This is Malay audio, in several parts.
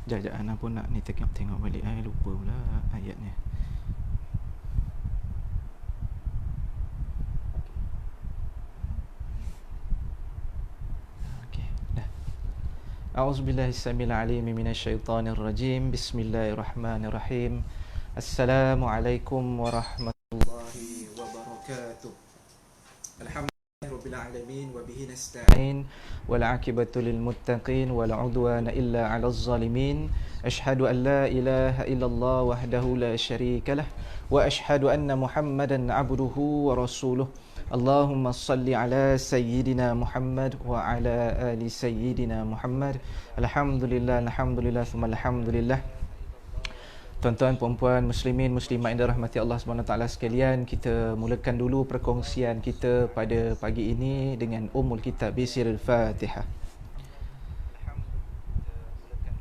Jajak Ana pun nak ni tengok balik. Lupa pula ayatnya. Okey, dah. A'udzubillahi samil alim minasyaitonir rajim. Bismillahirrahmanirrahim. Assalamualaikum warahmatullahi wabarakatuh. Rabbil alamin wa bihi nasta'in wal 'aqibatu lil muttaqin wal 'udwana illa 'alal zalimin. Asyhadu an la ilaha illallah wahdahu la syarika lah wa asyhadu anna Muhammadan 'abduhu wa rasuluh. Allahumma salli ala sayyidina Muhammad wa ala ali sayyidina Muhammad. Alhamdulillah, alhamdulillah, thumma alhamdulillah. Tuan-tuan, puan-puan, muslimin, muslimat yang dirahmati Allah SWT sekalian, kita mulakan dulu perkongsian kita pada pagi ini dengan Ummul Kitab Sirul Fatihah.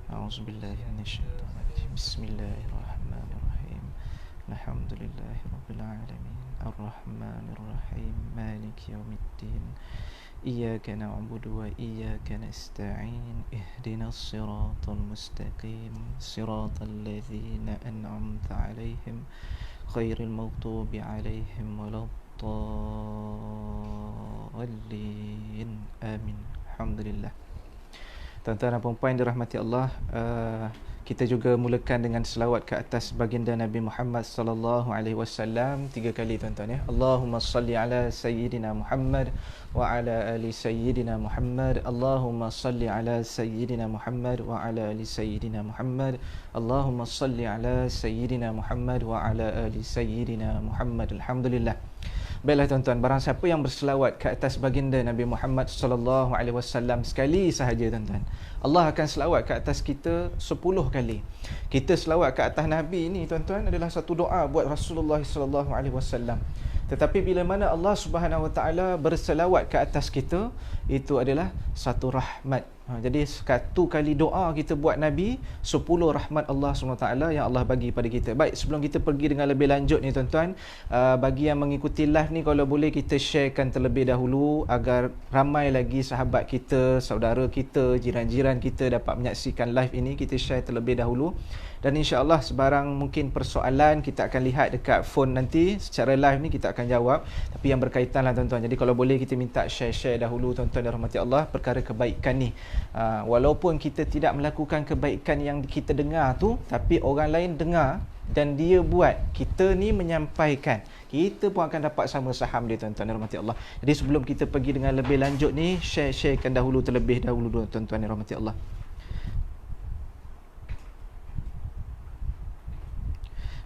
A'udzubillahi minasyaitonirrajim. Bismillahirrahmanirrahim. Alhamdulillahirabbil alamin. Arrahmanirrahim. Maliki yaumiddin. Iyyaka na'budu wa iyyaka nasta'in. Ihdinas siratal mustaqim. Siratal ladzina an'amta 'alaihim ghairil maghdubi 'alaihim waladdallin. Amin. Alhamdulillah. Tuan-tuan dan puan-puan yang dirahmati Allah, kita juga mulakan dengan selawat ke atas baginda Nabi Muhammad sallallahu alaihi wasallam 3 kali, tuan-tuan ya. Allahumma salli ala sayyidina Muhammad wa ala ali sayyidina Muhammad. Allahumma salli ala sayyidina Muhammad wa ala ali sayyidina Muhammad. Allahumma salli ala sayyidina Muhammad wa ala ali sayyidina Muhammad. Alhamdulillah. Baiklah tuan-tuan, barang siapa yang berselawat ke atas baginda Nabi Muhammad sallallahu alaihi wasallam sekali sahaja, tuan-tuan, Allah akan selawat ke atas kita 10 kali. Kita selawat ke atas Nabi ni, tuan-tuan, adalah satu doa buat Rasulullah sallallahu alaihi wasallam. Tetapi bila mana Allah Subhanahu Wa Taala berselawat ke atas kita, itu adalah satu rahmat. Jadi satu kali doa kita buat Nabi, 10 rahmat Allah SWT yang Allah bagi pada kita. Baik, sebelum kita pergi dengan lebih lanjut ni, tuan-tuan, bagi yang mengikuti live ni, kalau boleh kita sharekan terlebih dahulu agar ramai lagi sahabat kita, saudara kita, jiran-jiran kita dapat menyaksikan live ini. Kita share terlebih dahulu. Dan insya-Allah sebarang mungkin persoalan kita akan lihat dekat phone nanti, secara live ni kita akan jawab. Tapi yang berkaitan lah, tuan-tuan. Jadi kalau boleh kita minta share dahulu, tuan-tuan dan rahmati Allah, perkara kebaikan ni. Walaupun kita tidak melakukan kebaikan yang kita dengar tu, tapi orang lain dengar dan dia buat, kita ni menyampaikan, kita pun akan dapat sama saham dia, tuan-tuan dan rahmati Allah. Jadi sebelum kita pergi dengan lebih lanjut ni, sharekan dahulu terlebih dahulu, tuan-tuan dan rahmati Allah.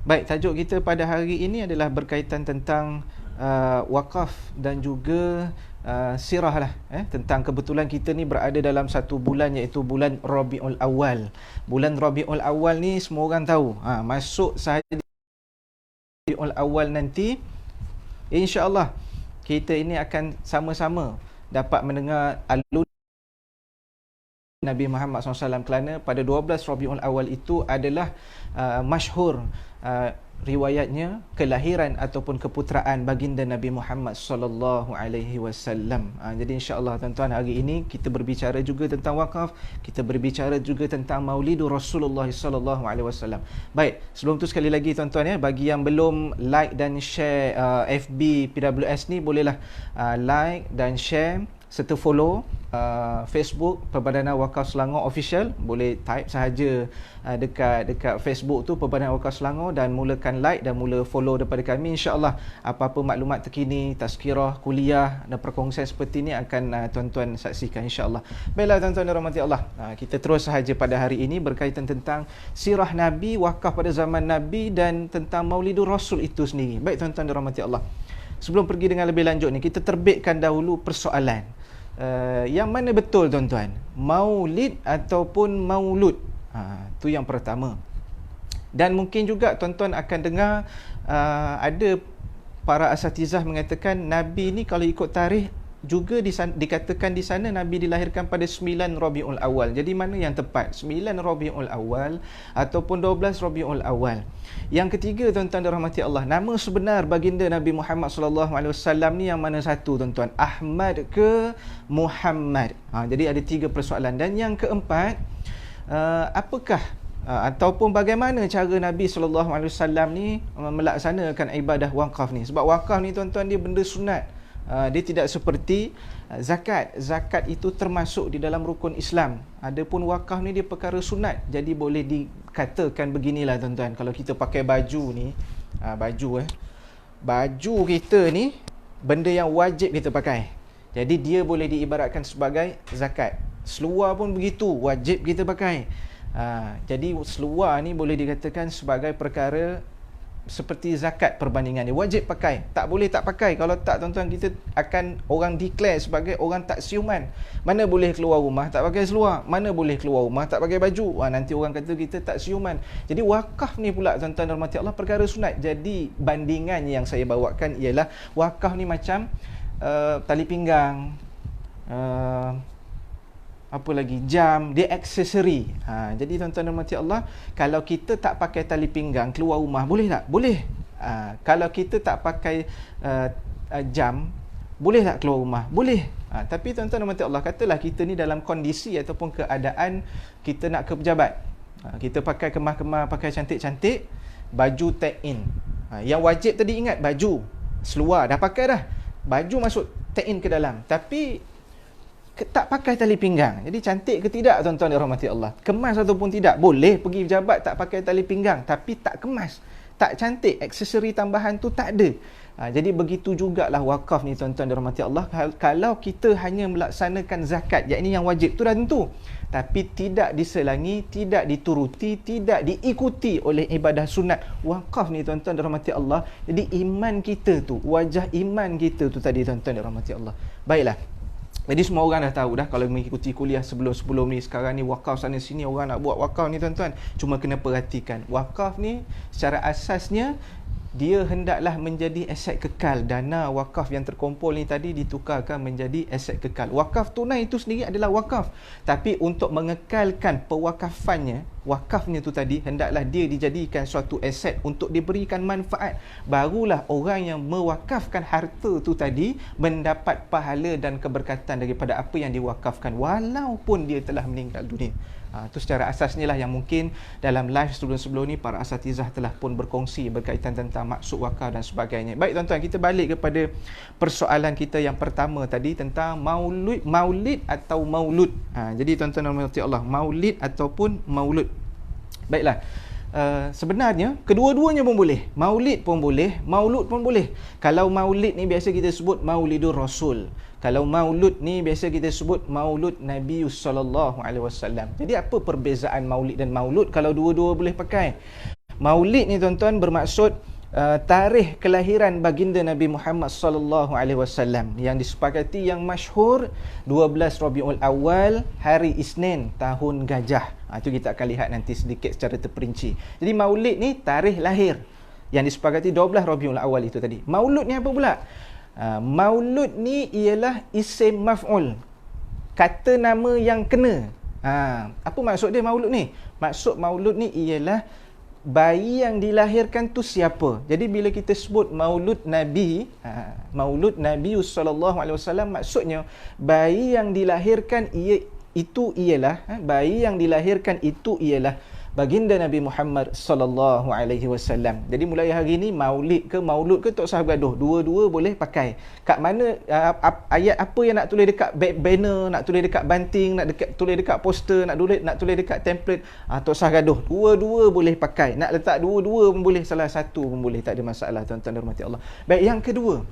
Baik, tajuk kita pada hari ini adalah berkaitan tentang wakaf dan juga sirah lah, tentang kebetulan kita ni berada dalam satu bulan, iaitu bulan Rabiul Awal. Bulan Rabiul Awal ni semua orang tahu, masuk sahaja Rabiul Awal nanti, insya-Allah kita ini akan sama-sama dapat mendengar alun Nabi Muhammad SAW, kerana pada 12 Rabiul Awal itu adalah masyhur riwayatnya kelahiran ataupun keputeraan baginda Nabi Muhammad sallallahu alaihi wasallam. Jadi insya-Allah, tuan-tuan, hari ini kita berbicara juga tentang wakaf, kita berbicara juga tentang Maulidur Rasulullah sallallahu alaihi wasallam. Baik, sebelum tu sekali lagi, tuan-tuan ya, bagi yang belum like dan share FB PWS ni, bolehlah like dan share serta follow Facebook Perbadanan Wakaf Selangor Official. Boleh type sahaja dekat Facebook tu Perbadanan Wakaf Selangor dan mulakan like dan mula follow daripada kami. InsyaAllah apa-apa maklumat terkini, tazkirah, kuliah dan perkongsian seperti ini akan tuan-tuan saksikan, insyaAllah. Baiklah, tuan-tuan dan rahmati Allah, kita terus sahaja pada hari ini berkaitan tentang sirah Nabi, wakaf pada zaman Nabi dan tentang Maulidur Rasul itu sendiri. Baik, tuan-tuan dan rahmati Allah, sebelum pergi dengan lebih lanjut ni, kita terbitkan dahulu persoalan. Yang mana betul, tuan-tuan? Maulid ataupun maulud? Itu yang pertama. Dan mungkin juga tuan-tuan akan dengar ada para asatizah mengatakan Nabi ni kalau ikut tarikh juga dikatakan di sana Nabi dilahirkan pada 9 Rabiul Awal. Jadi mana yang tepat? 9 Rabiul Awal ataupun 12 Rabiul Awal? Yang ketiga, tuan-tuan dan rahmati Allah, nama sebenar baginda Nabi Muhammad sallallahu alaihi wasallam ni yang mana satu, tuan-tuan? Ahmad ke Muhammad? Jadi ada 3 persoalan. Dan yang keempat, apakah ataupun bagaimana cara Nabi SAW ni melaksanakan ibadah wakaf ni. Sebab wakaf ni tuan-tuan, dia benda sunat. Dia tidak seperti zakat. Zakat itu termasuk di dalam rukun Islam. Adapun wakaf ni dia perkara sunat. Jadi boleh dikatakan beginilah tuan-tuan, kalau kita pakai baju ni, baju kita ni benda yang wajib kita pakai. Jadi dia boleh diibaratkan sebagai zakat. Seluar pun begitu, wajib kita pakai. Jadi seluar ni boleh dikatakan sebagai perkara seperti zakat perbandingan dia. Wajib pakai, tak boleh tak pakai. Kalau tak tuan-tuan, kita akan orang declare sebagai orang tak siuman. Mana boleh keluar rumah tak pakai seluar, mana boleh keluar rumah tak pakai baju. Nanti orang kata kita tak siuman. Jadi wakaf ni pula tuan-tuan dan rahmati Allah, perkara sunat. Jadi bandingan yang saya bawakan ialah wakaf ni macam tali pinggang, apa lagi, jam, dia aksesori. Jadi tuan-tuan dan rahmati Allah, kalau kita tak pakai tali pinggang keluar rumah, boleh tak? Boleh. Kalau kita tak pakai jam, boleh tak keluar rumah? Boleh. Tapi tuan-tuan dan rahmati Allah, katalah kita ni dalam kondisi ataupun keadaan kita nak ke pejabat. Kita pakai kemah-kemah, pakai cantik-cantik, baju tag in. Yang wajib tadi ingat, baju, seluar dah pakai dah, baju masuk tag in ke dalam, tapi tak pakai tali pinggang. Jadi cantik ke tidak tuan-tuan dan rahmati Allah? Kemas ataupun tidak? Boleh pergi pejabat tak pakai tali pinggang, tapi tak kemas, tak cantik, aksesori tambahan tu tak ada. Jadi begitu jugalah wakaf ni tuan-tuan dan rahmati Allah. Kalau kita hanya melaksanakan zakat, yakni yang wajib tu dah tentu, tapi tidak diselangi, tidak dituruti, tidak diikuti oleh ibadah sunat, wakaf ni tuan-tuan dan rahmati Allah, jadi iman kita tu, wajah iman kita tu tadi tuan-tuan dan rahmati Allah. Baiklah, jadi semua orang dah tahu dah, kalau mengikuti kuliah sebelum ni, sekarang ni wakaf sana sini, orang nak buat wakaf ni tuan-tuan. Cuma kena perhatikan, wakaf ni secara asasnya dia hendaklah menjadi aset kekal. Dana wakaf yang terkumpul ni tadi ditukarkan menjadi aset kekal. Wakaf tunai itu sendiri adalah wakaf, tapi untuk mengekalkan pewakafannya, wakafnya tu tadi hendaklah dia dijadikan suatu aset untuk diberikan manfaat. Barulah orang yang mewakafkan harta tu tadi mendapat pahala dan keberkatan daripada apa yang diwakafkan, walaupun dia telah meninggal dunia. Itu secara asasnya lah yang mungkin dalam live sebelum-sebelum ni para asatizah telah pun berkongsi berkaitan tentang maksud wakaf dan sebagainya. Baik tuan-tuan, kita balik kepada persoalan kita yang pertama tadi tentang maulid atau maulud. Jadi tuan-tuan dan rahmati Allah, maulid ataupun maulud. Baiklah, sebenarnya kedua-duanya pun boleh. Maulid pun boleh, maulud pun boleh. Kalau maulid ni biasa kita sebut Maulidur Rasul. Kalau maulud ni biasa kita sebut Maulud Nabi sallallahu alaihi wasallam. Jadi apa perbezaan maulid dan maulud kalau dua-dua boleh pakai? Maulid ni tuan-tuan bermaksud tarikh kelahiran baginda Nabi Muhammad sallallahu alaihi wasallam yang disepakati, yang masyhur 12 Rabiul Awal, hari Isnin, tahun gajah. Itu kita akan lihat nanti sedikit secara terperinci. Jadi maulid ni tarikh lahir yang disepakati 12 Rabiul Awal itu tadi. Maulud ni apa pula? Maulud ni ialah isim maf'ul, kata nama yang kena. Apa maksud dia maulud ni? Maksud maulud ni ialah bayi yang dilahirkan tu siapa. Jadi bila kita sebut maulud Nabi, maulud Nabi sallallahu alaihi wasallam, maksudnya bayi yang dilahirkan bayi yang dilahirkan itu ialah baginda Nabi Muhammad sallallahu alaihi wasallam. Jadi mulai hari ni maulid ke maulud ke tak usah bergaduh, dua-dua boleh pakai. Kat mana ayat apa yang nak tulis dekat banner, nak tulis dekat banting, tulis dekat poster, nak tulis dekat template, tak usah gaduh. Dua-dua boleh pakai. Nak letak dua-dua pun boleh, salah satu pun boleh, tak ada masalah tuan-tuan dan rahmati Allah. Baik, yang kedua,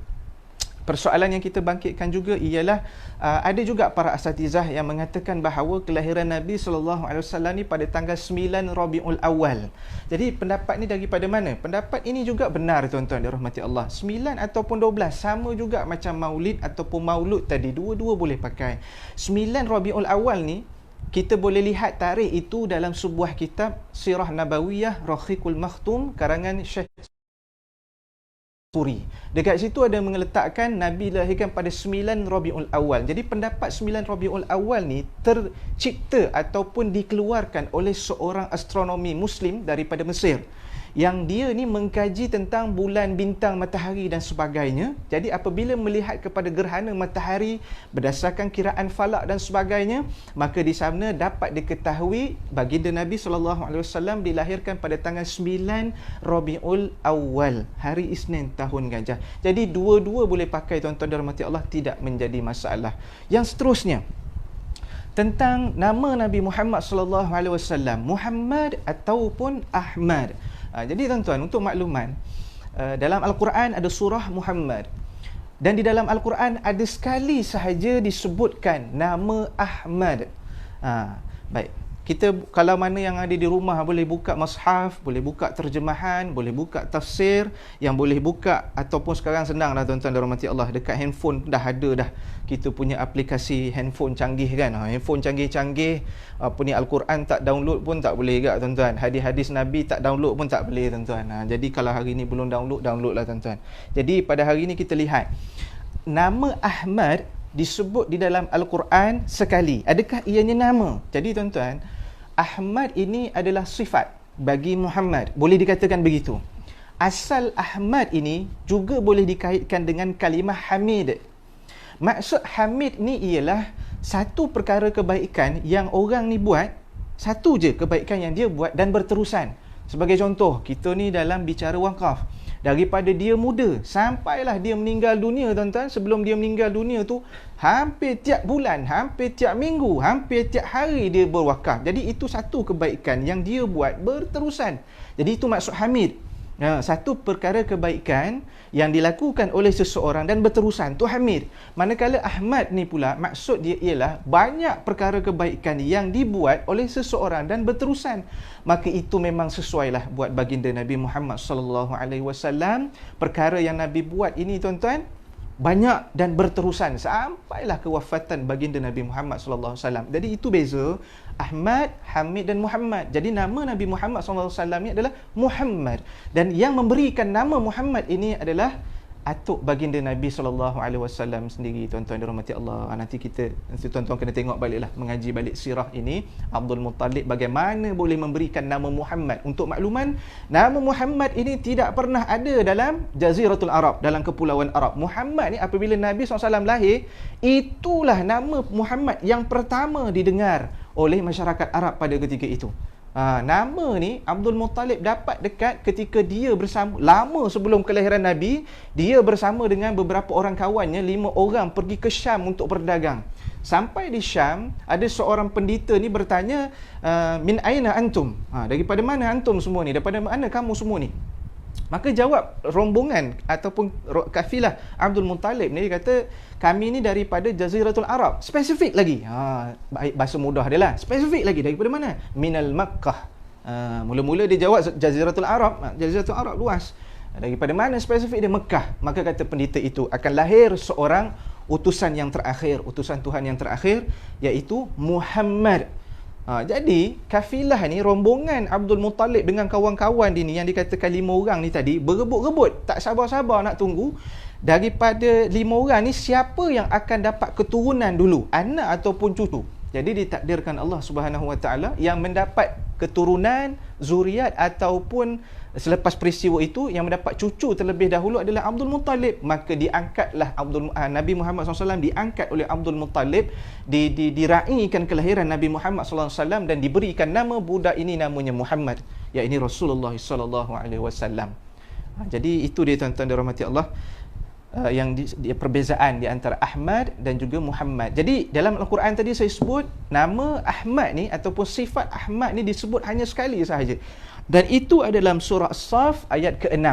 persoalan yang kita bangkitkan juga ialah ada juga para asatizah yang mengatakan bahawa kelahiran Nabi sallallahu alaihi wasallam ni pada tanggal 9 Rabiul Awal. Jadi pendapat ni daripada mana? Pendapat ini juga benar tuan-tuan dirahmati Allah. 9 ataupun 12 sama juga macam maulid ataupun maulud tadi, dua-dua boleh pakai. 9 Rabiul Awal ni kita boleh lihat tarikh itu dalam sebuah kitab Sirah Nabawiyah Rahiqul Makhtum karangan Syekh Puri. Dekat situ ada meletakkan Nabi dilahirkan pada 9 Rabiul Awal. Jadi pendapat 9 Rabiul Awal ni tercipta ataupun dikeluarkan oleh seorang astronomi Muslim daripada Mesir yang dia ni mengkaji tentang bulan, bintang, matahari dan sebagainya. Jadi apabila melihat kepada gerhana matahari berdasarkan kiraan falak dan sebagainya, maka di sana dapat diketahui baginda Nabi SAW dilahirkan pada tanggal 9 Rabiul Awal, hari Isnin tahun Gajah. Jadi dua-dua boleh pakai tuan-tuan dan rahmati Allah, tidak menjadi masalah. Yang seterusnya, tentang nama Nabi Muhammad sallallahu alaihi wasallam, Muhammad ataupun Ahmad. Jadi tuan-tuan, untuk makluman, dalam Al-Quran ada surah Muhammad, dan di dalam Al-Quran ada sekali sahaja disebutkan nama Ahmad. Baik, kita kalau mana yang ada di rumah boleh buka mushaf, boleh buka terjemahan, boleh buka tafsir, yang boleh buka ataupun sekarang senang dah tuan-tuan dan rahmati Allah, dekat handphone dah ada dah kita punya aplikasi handphone canggih kan. Handphone canggih-canggih, apa ni, Al-Quran tak download pun tak boleh juga tuan-tuan. Hadis-hadis Nabi tak download pun tak boleh tuan-tuan. Jadi kalau hari ni belum download lah tuan-tuan. Jadi pada hari ni kita lihat nama Ahmad disebut di dalam Al-Quran sekali. Adakah ianya nama? Jadi tuan-tuan, Ahmad ini adalah sifat bagi Muhammad, boleh dikatakan begitu. Asal Ahmad ini juga boleh dikaitkan dengan kalimah Hamid. Maksud Hamid ni ialah satu perkara kebaikan yang orang ni buat, satu je kebaikan yang dia buat dan berterusan. Sebagai contoh, kita ni dalam bicara wakaf, daripada dia muda sampailah dia meninggal dunia tuan-tuan, sebelum dia meninggal dunia tu hampir tiap bulan, hampir tiap minggu, hampir tiap hari dia berwakaf. Jadi itu satu kebaikan yang dia buat berterusan. Jadi itu maksud Hamid. Satu perkara kebaikan yang dilakukan oleh seseorang dan berterusan, tu Hamid. Manakala Ahmad ni pula, maksud dia ialah banyak perkara kebaikan yang dibuat oleh seseorang dan berterusan. Maka itu memang sesuailah buat baginda Nabi Muhammad sallallahu alaihi wasallam. Perkara yang Nabi buat ini tuan-tuan banyak dan berterusan sampailah kewafatan baginda Nabi Muhammad sallallahu alaihi wasallam. Jadi itu beza Ahmad, Hamid dan Muhammad. Jadi nama Nabi Muhammad sallallahu alaihi wasallam ni adalah Muhammad, dan yang memberikan nama Muhammad ini adalah atuk baginda Nabi SAW sendiri, tuan-tuan dirahmati Allah. Nanti tuan-tuan kena tengok baliklah, mengaji balik sirah ini, Abdul Muttalib bagaimana boleh memberikan nama Muhammad. Untuk makluman, nama Muhammad ini tidak pernah ada dalam Jaziratul Arab, dalam kepulauan Arab. Muhammad ni apabila Nabi SAW lahir, itulah nama Muhammad yang pertama didengar oleh masyarakat Arab pada ketika itu. Nama ni Abdul Muttalib dapat dekat ketika dia bersama, lama sebelum kelahiran Nabi, dia bersama dengan beberapa orang kawannya, 5 orang pergi ke Syam untuk berdagang. Sampai di Syam, ada seorang pendeta ni bertanya, min aina antum? Daripada mana antum semua ni? Daripada mana kamu semua ni? Maka jawab rombongan ataupun kafilah Abdul Muttalib ni, dia kata, kami ni daripada Jaziratul Arab. Spesifik lagi. Baik, bahasa mudah dia lah. Spesifik lagi, daripada mana? Minal Makkah. Mula-mula dia jawab Jaziratul Arab. Jaziratul Arab luas. Daripada mana spesifik dia? Mekah. Maka kata pendeta itu, akan lahir seorang utusan yang terakhir, utusan Tuhan yang terakhir, iaitu Muhammad. Jadi kafilah ni, rombongan Abdul Muttalib dengan kawan-kawan dia ni, yang dikatakan 5 orang ni tadi, berebut-rebut, tak sabar-sabar nak tunggu daripada 5 orang ni siapa yang akan dapat keturunan dulu, anak ataupun cucu. Jadi ditakdirkan Allah Subhanahu Wa Taala yang mendapat keturunan, zuriat ataupun selepas peristiwa itu yang mendapat cucu terlebih dahulu adalah Abdul Muttalib. Maka diangkatlah Nabi Muhammad SAW diangkat oleh Abdul Muttalib, diraihkan kelahiran Nabi Muhammad SAW dan diberikan nama budak ini, namanya Muhammad, iaitu Rasulullah SAW. Jadi itu dia tuan-tuan dan rahmati Allah, yang perbezaan di antara Ahmad dan juga Muhammad. Jadi dalam Al-Quran tadi saya sebut nama Ahmad ni ataupun sifat Ahmad ni disebut hanya sekali sahaja, dan itu ada dalam surah As-Saff ayat ke-6.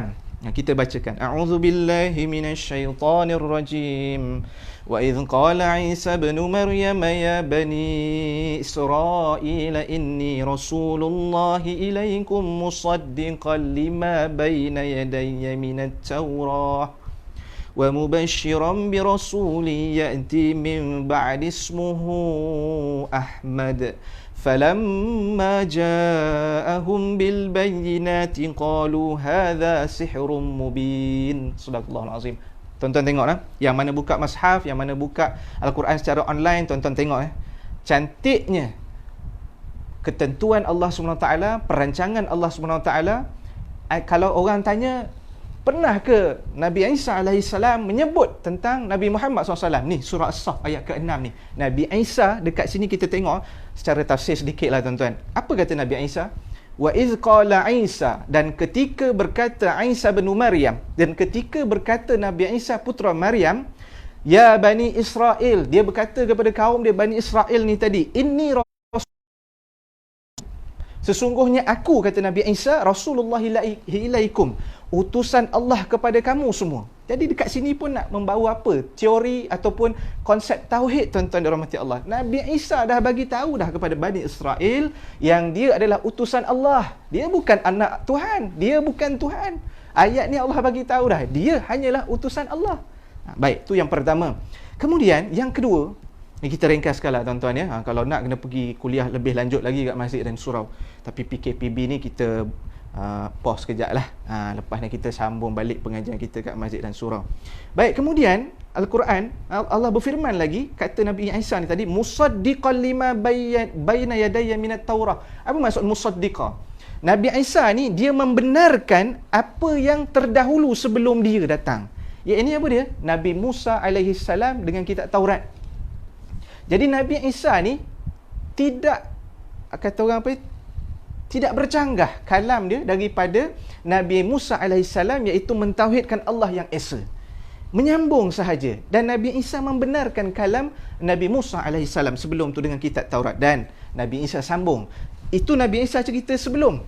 Kita bacakan, a'udzubillahi minasyaitonir rajim. Wa idh qala Isa ibn Maryam ya bani Israil inni rasulullahi ilaikum musaddiqan lima bayna yadayya minat Taurah wa mubashiran bi rasuli ya'ti min ba'di ismuhu Ahmad falamma ja'ahum bil bayyinati qalu hadha sihrun mubin. Sadaqallahul azim. Tuan-tuan tengoklah, yang mana buka mushaf, yang mana buka Al-Quran secara online, tuan-tuan tengok cantiknya ketentuan Allah SWT, perancangan Allah SWT Kalau orang tanya, pernah ke Nabi Isa alaihissalam menyebut tentang Nabi Muhammad SAW? Ni surah As-Saff ayat ke-6 ni. Nabi Isa, dekat sini kita tengok secara tafsir sedikit lah tuan-tuan. Apa kata Nabi Isa? Wa iz qala Isa, dan ketika berkata Isa bin Maryam, dan ketika berkata Nabi Isa putra Maryam, ya Bani Israel, dia berkata kepada kaum dia Bani Israel ni tadi, inni sesungguhnya aku, kata Nabi Isa, Rasulullah ilaikum, utusan Allah kepada kamu semua. Jadi dekat sini pun nak membawa apa? Teori ataupun konsep tauhid, tuan-tuan dan rahmati Allah. Nabi Isa dah bagi tahu dah kepada Bani Israel yang dia adalah utusan Allah. Dia bukan anak Tuhan, dia bukan Tuhan. Ayat ni Allah bagi tahu dah, dia hanyalah utusan Allah. Baik, tu yang pertama. Kemudian yang kedua, ni kita ringkaskanlah tuan-tuan ya. Kalau nak kena pergi kuliah lebih lanjut lagi kat masjid dan surau. Tapi PKPB ni kita pause kejap lah. Lepas ni kita sambung balik pengajian kita kat masjid dan surau. Baik, kemudian Al-Quran, Allah berfirman lagi, kata Nabi Isa ni tadi, musaddiqan lima bayna yadayya minat Taurah. Apa maksud musaddiqa? Nabi Isa ni dia membenarkan apa yang terdahulu sebelum dia datang. Ya, ini apa dia? Nabi Musa alaihi salam dengan kitab Taurat. Jadi Nabi Isa ni tidak, kata orang apa, tidak bercanggah kalam dia daripada Nabi Musa AS, iaitu mentauhidkan Allah yang Esa. Menyambung sahaja. Dan Nabi Isa membenarkan kalam Nabi Musa AS sebelum tu dengan kitab Taurat. Dan Nabi Isa sambung. Itu Nabi Isa cerita sebelum.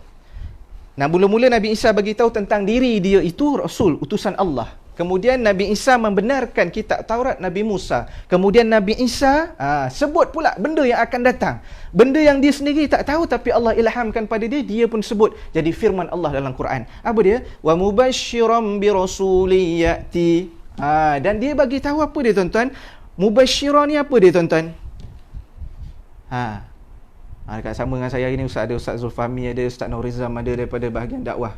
Nah, mula-mula Nabi Isa bagi tahu tentang diri dia itu Rasul, utusan Allah. Kemudian Nabi Isa membenarkan kitab Taurat Nabi Musa. Kemudian Nabi Isa sebut pula benda yang akan datang. Benda yang dia sendiri tak tahu tapi Allah ilhamkan pada dia, dia pun sebut. Jadi firman Allah dalam Quran. Apa dia? Wa mubasysyiran bi rasulin ya'ti. Dan dia bagi tahu apa dia tuan-tuan? Mubasysyiran ni apa dia tuan-tuan? Dekat sama dengan saya hari ni, Ustaz Zulfahmi ada, Ustaz Nurizam ada daripada bahagian dakwah.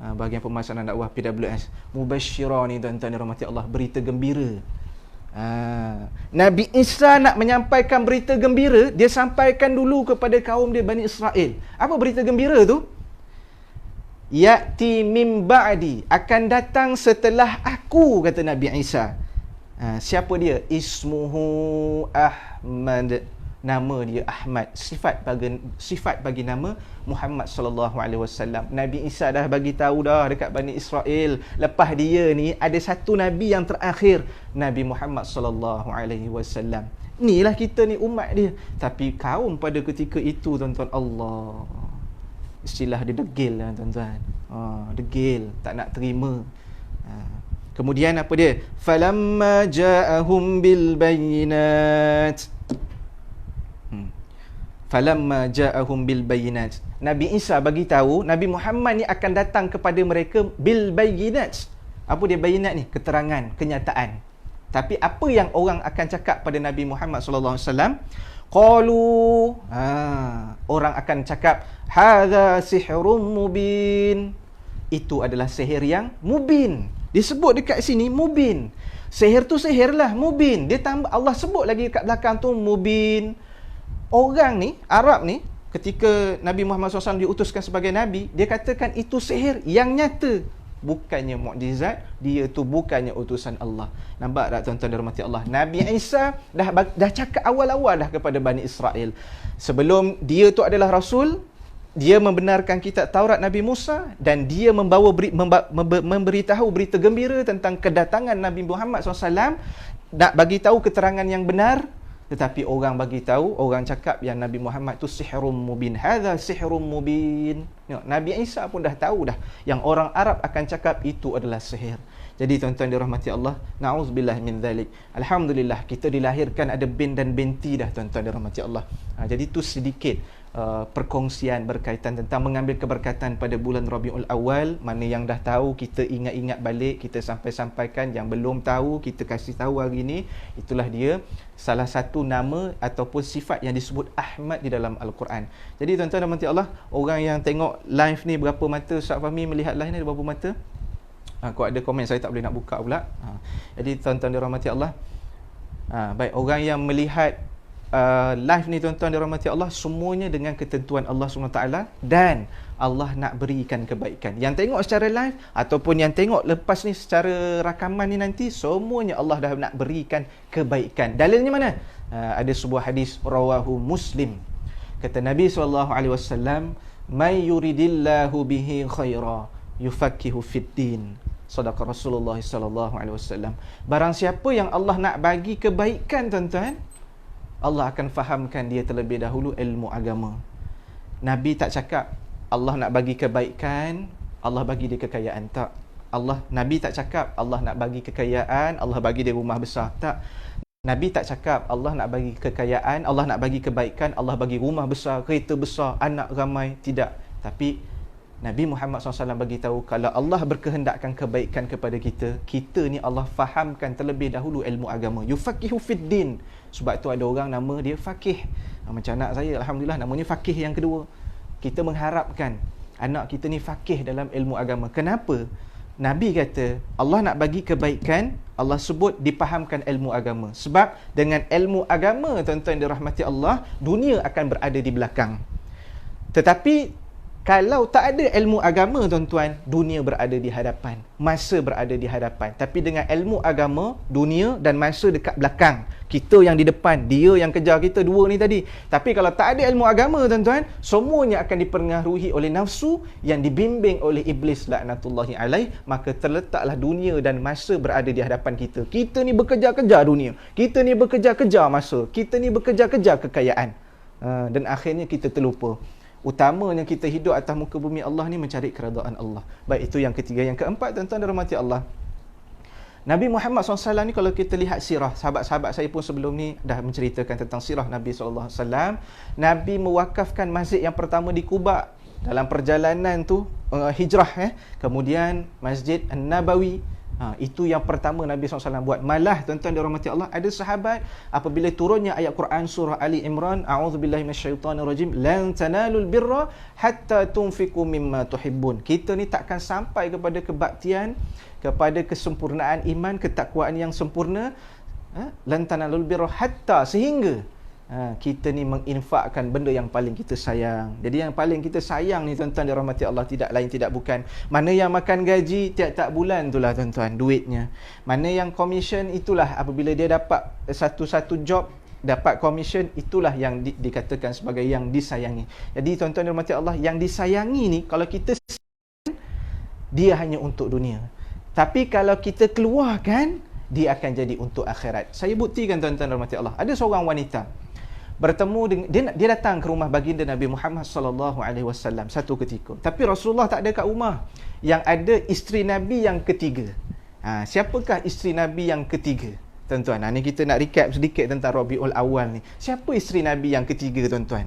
Bahagian pemasaran dakwah PWS. Mubasysyiran ni tuan-tuan dan rahmati Allah, berita gembira. Nabi Isa nak menyampaikan berita gembira, dia sampaikan dulu kepada kaum dia Bani Israel. Apa berita gembira tu? Ya'ti min ba'di, akan datang setelah aku, kata Nabi Isa. Siapa dia? Ismuhu Ahmad. Nama dia Ahmad, sifat bagi nama Muhammad sallallahu alaihi wasallam. Nabi Isa dah bagi tahu dah dekat Bani Israel, lepas dia ni ada satu nabi yang terakhir, Nabi Muhammad sallallahu alaihi wasallam. Inilah kita ni umat dia. Tapi kaum pada ketika itu tuan-tuan, Allah, istilah dia degil lah tuan-tuan. Degil, tak nak terima. Kemudian apa dia? Falamma ja'ahum bil bayyinat. Falamma ja'ahum bil bayyinat. Nabi Isa bagi tahu Nabi Muhammad ni akan datang kepada mereka bil bayyinat. Apa dia bayyinat ni? Keterangan, kenyataan. Tapi apa yang orang akan cakap pada Nabi Muhammad sallallahu alaihi wasallam? Qalu, orang akan cakap, hadza sihrun mubin. Itu adalah sihir yang mubin. Disebut dekat sini mubin. Sihir tu sihir lah, mubin. Dia tambah, Allah sebut lagi kat belakang tu mubin. Orang ni, Arab ni, ketika Nabi Muhammad SAW diutuskan sebagai Nabi, dia katakan itu sihir yang nyata. Bukannya mukjizat, dia tu bukannya utusan Allah. Nampak tak tuan-tuan dan rahmati Allah? Nabi Isa dah cakap awal-awal dah kepada Bani Israel. Sebelum dia tu adalah Rasul, dia membenarkan kitab Taurat Nabi Musa, dan dia memberitahu berita gembira tentang kedatangan Nabi Muhammad SAW, nak bagi tahu keterangan yang benar. Tetapi orang bagi tahu, orang cakap yang Nabi Muhammad tu sihrum mubin. Hadza sihrum mubin. Nabi Isa pun dah tahu dah yang orang Arab akan cakap itu adalah sihir. Jadi tuan-tuan dirahmati Allah, na'udzubillah min dzalik. Alhamdulillah kita dilahirkan ada bin dan binti dah tuan-tuan dirahmati Allah. Jadi tu sedikit perkongsian berkaitan tentang mengambil keberkatan pada bulan Rabiul Awal. Mana yang dah tahu kita ingat-ingat balik, kita sampaikan. Yang belum tahu kita kasih tahu hari ini. Itulah dia salah satu nama ataupun sifat yang disebut Ahmad di dalam Al-Quran. Jadi tuan-tuan dan rahmati Allah, orang yang tengok live ni berapa mata? Ustaz Fahmi melihat live ni ada berapa mata? Kau ada komen, saya tak boleh nak buka pula. Jadi tuan-tuan dan rahmati Allah, baik, orang yang melihat live ni tuan-tuan dirahmati Allah, semuanya dengan ketentuan Allah SWT, dan Allah nak berikan kebaikan. Yang tengok secara live ataupun yang tengok lepas ni secara rakaman ni nanti, semuanya Allah dah nak berikan kebaikan. Dalilnya mana? Ada sebuah hadis rawahu Muslim. Kata Nabi SAW, "May yuridillahu bihi khaira yufaqihu fid din." Sadaqa Rasulullah SAW. Barang siapa yang Allah nak bagi kebaikan, tuan-tuan, Allah akan fahamkan dia terlebih dahulu ilmu agama. Nabi tak cakap Allah nak bagi kebaikan, Allah bagi dia kekayaan. Tak. Nabi tak cakap Allah nak bagi kekayaan, Allah bagi dia rumah besar. Tak. Nabi tak cakap Allah nak bagi kekayaan, Allah nak bagi kebaikan, Allah bagi rumah besar, kereta besar, anak ramai. Tidak. Tapi Nabi Muhammad SAW bagi tahu, kalau Allah berkehendakkan kebaikan kepada kita, kita ni Allah fahamkan terlebih dahulu ilmu agama. Yufaqihu fid din. Sebab tu ada orang nama dia Faqih. Macam anak saya, alhamdulillah, namanya Faqih yang kedua. Kita mengharapkan anak kita ni faqih dalam ilmu agama. Kenapa? Nabi kata Allah nak bagi kebaikan, Allah sebut dipahamkan ilmu agama. Sebab dengan ilmu agama, tuan-tuan dirahmati Allah, dunia akan berada di belakang. Tetapi kalau tak ada ilmu agama, tuan-tuan, dunia berada di hadapan, masa berada di hadapan. Tapi dengan ilmu agama, dunia dan masa dekat belakang. Kita yang di depan, dia yang kejar kita, dua ni tadi. Tapi kalau tak ada ilmu agama, tuan-tuan, semuanya akan dipengaruhi oleh nafsu yang dibimbing oleh iblis laknatullahi alaih. Maka terletaklah dunia dan masa berada di hadapan kita. Kita ni bekerja-kejar dunia, kita ni bekerja-kejar masa, kita ni bekerja-kejar kekayaan, dan akhirnya kita terlupa utamanya kita hidup atas muka bumi Allah ni mencari keredaan Allah. Baik, itu yang ketiga. Yang keempat, tuan-tuan dirahmati Allah, Nabi Muhammad SAW ni, kalau kita lihat sirah, sahabat-sahabat saya pun sebelum ni dah menceritakan tentang sirah Nabi SAW. Nabi mewakafkan masjid yang pertama di Quba dalam perjalanan tu, hijrah. Kemudian Masjid An-Nabawi, itu yang pertama Nabi SAW buat. Malah, tuan-tuan dirahmati Allah, ada sahabat apabila turunnya ayat Quran surah Ali Imran, a'udzubillahi minasyaitonirrajim, lan tanalul birra hatta tunfiqu mimma tuhibbun. Kita ni takkan sampai kepada kebaktian, kepada kesempurnaan iman, ketakwaan yang sempurna, lan tanalul birra hatta, sehingga kita ni menginfakkan benda yang paling kita sayang. Jadi yang paling kita sayang ni, tuan-tuan dirahmati Allah, tidak lain tidak bukan, mana yang makan gaji tiap-tiap bulan itulah, tuan-tuan, duitnya. Mana yang komisen, itulah apabila dia dapat satu-satu job, dapat komisen, itulah yang dikatakan sebagai yang disayangi. Jadi tuan-tuan dirahmati Allah, yang disayangi ni, kalau kita dia hanya untuk dunia. Tapi kalau kita keluarkan, dia akan jadi untuk akhirat. Saya buktikan, tuan-tuan dirahmati Allah. Ada seorang wanita bertemu dengan dia datang ke rumah baginda Nabi Muhammad SAW satu ketika. Tapi Rasulullah tak ada kat rumah. Yang ada isteri Nabi yang ketiga. Siapakah isteri Nabi yang ketiga, tuan-tuan? Ni kita nak recap sedikit tentang Rabiul Awal ni. Siapa isteri Nabi yang ketiga, tuan-tuan?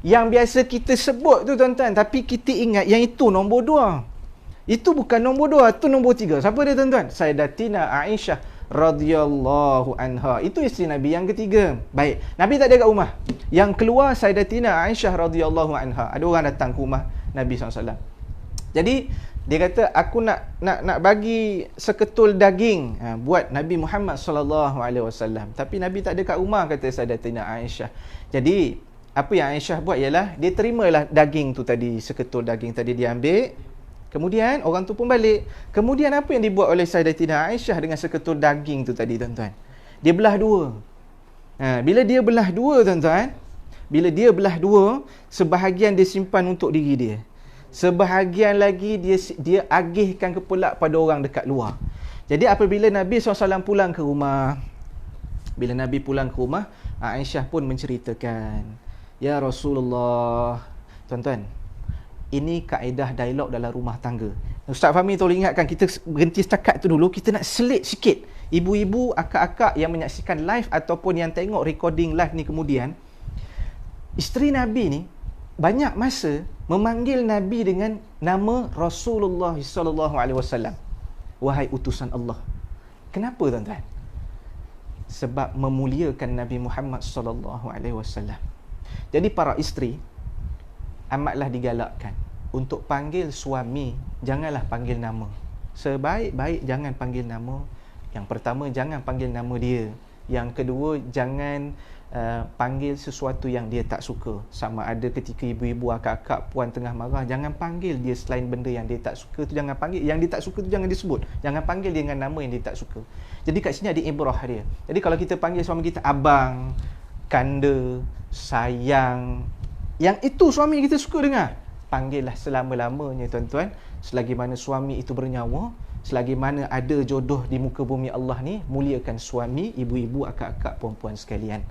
Yang biasa kita sebut tu, tuan-tuan, tapi kita ingat yang itu nombor 2. Itu bukan nombor 2, itu nombor 3. Siapa dia, tuan-tuan? Sayyidatina Aisyah radhiyallahu anha. Itu isteri Nabi yang ketiga. Baik, Nabi tak ada kat rumah. Yang keluar Sayyidatina Aisyah radhiyallahu anha. Ada orang datang ke rumah Nabi SAW. Jadi dia kata, aku nak bagi seketul daging buat Nabi Muhammad SAW. Tapi Nabi tak ada kat rumah, kata Sayyidatina Aisyah. Jadi apa yang Aisyah buat ialah dia terimalah daging tu tadi, seketul daging tadi dia ambil. Kemudian orang tu pun balik. Kemudian apa yang dibuat oleh Sayyidatina Aisyah dengan seketul daging tu tadi, tuan-tuan? Dia belah dua. Bila dia belah dua, tuan-tuan, bila dia belah dua, sebahagian dia simpan untuk diri dia, sebahagian lagi dia agihkan ke pula pada orang dekat luar. Jadi apabila Nabi SAW pulang ke rumah, bila Nabi pulang ke rumah, Aisyah pun menceritakan, ya Rasulullah, tuan-tuan, ini kaedah dialog dalam rumah tangga. Ustaz Fahmi tolong ingatkan, kita berhenti setakat tu dulu. Kita nak selit sikit ibu-ibu, akak-akak yang menyaksikan live ataupun yang tengok recording live ni kemudian. Isteri Nabi ni banyak masa memanggil Nabi dengan nama Rasulullah SAW. Wahai utusan Allah. Kenapa, tuan-tuan? Sebab memuliakan Nabi Muhammad SAW. Jadi para isteri amatlah digalakkan untuk panggil suami, janganlah panggil nama. Sebaik-baik jangan panggil nama. Yang pertama, jangan panggil nama dia. Yang kedua, jangan panggil sesuatu yang dia tak suka. Sama ada ketika ibu-ibu, akak-akak, puan tengah marah, jangan panggil dia selain benda yang dia tak suka tu, jangan panggil. Yang dia tak suka tu jangan disebut. Jangan panggil dia dengan nama yang dia tak suka. Jadi kat sini ada ibrah dia. Jadi kalau kita panggil suami kita abang, kanda, sayang, yang itu suami kita suka dengar, panggillah selama-lamanya tuan-tuan. Selagi mana suami itu bernyawa, selagi mana ada jodoh di muka bumi Allah ni, muliakan suami, ibu-ibu, akak-akak, puan-puan sekalian.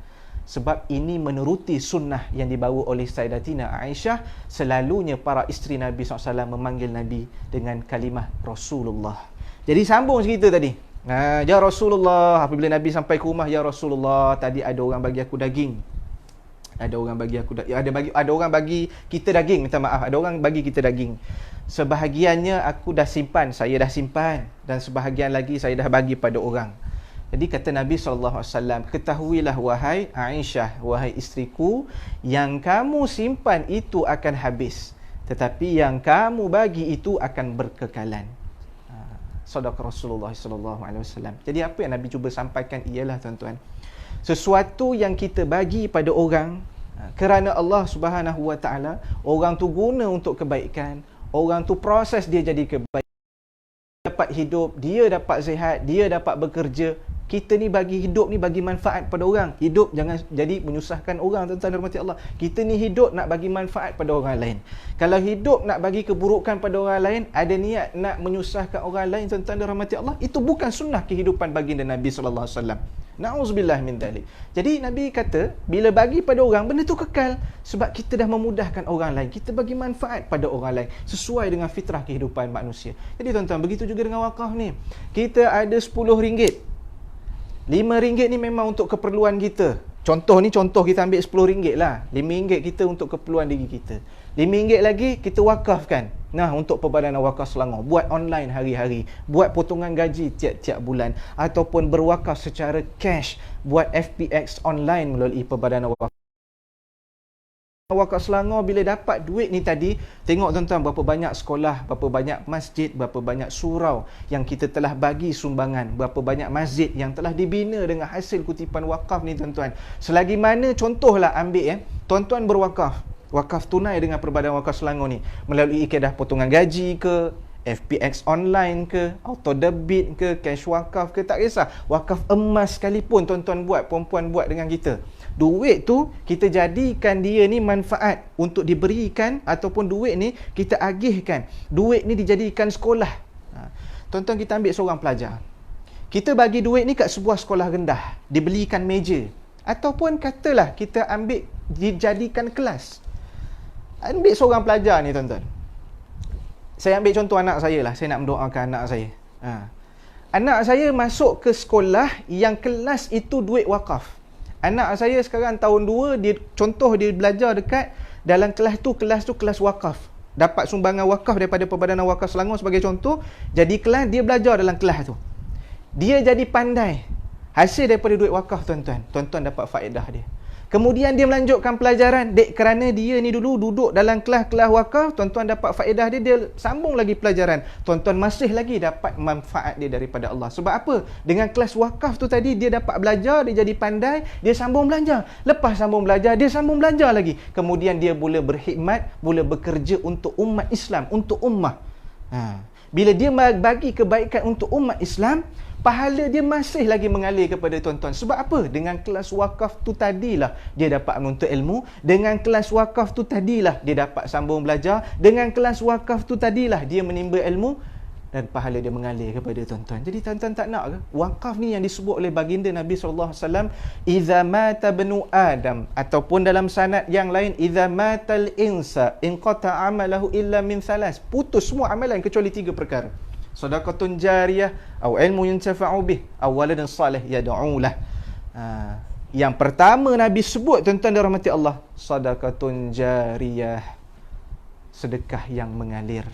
Sebab ini meneruti sunnah yang dibawa oleh Sayyidatina Aisyah. Selalunya para isteri Nabi SAW memanggil Nabi dengan kalimah Rasulullah. Jadi sambung cerita tadi. Ya Rasulullah, apabila Nabi sampai ke rumah, ya Rasulullah, tadi ada orang bagi aku daging. Ada orang bagi kita daging, minta maaf. Ada orang bagi kita daging. Sebahagiannya aku dah simpan, saya dah simpan, dan sebahagian lagi saya dah bagi pada orang. Jadi kata Nabi SAW, ketahuilah wahai Aisyah, wahai isteriku, yang kamu simpan itu akan habis, tetapi yang kamu bagi itu akan berkekalan. Sadaq Rasulullah SAW. Jadi apa yang Nabi cuba sampaikan ialah tuan-tuan, sesuatu yang kita bagi pada orang kerana Allah Subhanahu Wa Taala, orang tu guna untuk kebaikan, orang tu proses dia jadi kebaikan, dapat hidup, dia dapat sihat, dia dapat bekerja. Kita ni bagi hidup ni bagi manfaat pada orang. Hidup jangan jadi menyusahkan orang, tuan-tuan rahmati Allah. Kita ni hidup nak bagi manfaat pada orang lain. Kalau hidup nak bagi keburukan pada orang lain, ada niat nak menyusahkan orang lain, tuan-tuan rahmati Allah, itu bukan sunnah kehidupan baginda Nabi sallallahu alaihi wasallam. Na'udzubillah min dzalik. Jadi Nabi kata, bila bagi pada orang, benda tu kekal. Sebab kita dah memudahkan orang lain. Kita bagi manfaat pada orang lain sesuai dengan fitrah kehidupan manusia. Jadi tuan-tuan, begitu juga dengan wakaf ni. Kita ada RM10. RM5 ni memang untuk keperluan kita. Contoh kita ambil RM10 lah. RM5 kita untuk keperluan diri kita. RM5 lagi kita wakafkan. Nah, untuk Perbadanan Wakaf Selangor. Buat online hari-hari. Buat potongan gaji tiap-tiap bulan. Ataupun berwakaf secara cash. Buat FPX online melalui Perbadanan Wakaf Selangor. Bila dapat duit ni tadi, tengok tuan-tuan berapa banyak sekolah, berapa banyak masjid, berapa banyak surau yang kita telah bagi sumbangan, berapa banyak masjid yang telah dibina dengan hasil kutipan wakaf ni tuan-tuan. Selagi mana contohlah ambil tuan-tuan berwakaf, wakaf tunai dengan Perbadanan Wakaf Selangor ni melalui ikaedah potongan gaji ke, FPX online ke, auto debit ke, cash wakaf ke, tak kisah. Wakaf emas sekalipun tuan-tuan buat, puan-puan buat dengan kita. Duit tu kita jadikan dia ni manfaat untuk diberikan, ataupun duit ni kita agihkan. Duit ni dijadikan sekolah. Tuan-tuan, kita ambil seorang pelajar. Kita bagi duit ni kat sebuah sekolah rendah, dibelikan meja. Ataupun katalah kita ambil dijadikan kelas. Ambil seorang pelajar ni tuan-tuan. Saya ambil contoh anak saya lah. Saya nak mendoakan anak saya. Anak saya masuk ke sekolah yang kelas itu duit wakaf. Anak saya sekarang tahun 2, dia belajar dekat dalam kelas tu kelas wakaf. Dapat sumbangan wakaf daripada Perbadanan Wakaf Selangor sebagai contoh. Jadi kelas, dia belajar dalam kelas tu. Dia jadi pandai. Hasil daripada duit wakaf tuan-tuan. Tuan-tuan dapat faedah dia. Kemudian dia melanjutkan pelajaran. Kerana dia ni dulu duduk dalam kelas-kelas wakaf, tuan-tuan dapat faedah dia, dia sambung lagi pelajaran. Tuan-tuan masih lagi dapat manfaat dia daripada Allah. Sebab apa? Dengan kelas wakaf tu tadi, dia dapat belajar, dia jadi pandai, dia sambung belajar. Lepas sambung belajar, dia sambung belajar lagi. Kemudian dia boleh berkhidmat, boleh bekerja untuk umat Islam, untuk ummah. Bila dia bagi kebaikan untuk umat Islam, pahala dia masih lagi mengalir kepada tuan-tuan. Sebab apa? Dengan kelas wakaf tu tadilah dia dapat menuntut ilmu. Dengan kelas wakaf tu tadilah dia dapat sambung belajar. Dengan kelas wakaf tu tadilah dia menimba ilmu. Dan pahala dia mengalir kepada tuan-tuan. Jadi tuan-tuan tak nak ke? Wakaf ni yang disebut oleh baginda Nabi SAW, Iza mata benu Adam. Ataupun dalam sanad yang lain, Iza matal insa inqata amalahu illa min thalas. Putus semua amalan kecuali 3 perkara. Sadaqatun jariyah, atau ilmu yuntafa'u bih, atau waladun salih yad'u lah. Yang pertama Nabi sebut, tuan-tuan dan rahmati Allah, sadaqatun jariyah, sedekah yang mengalir.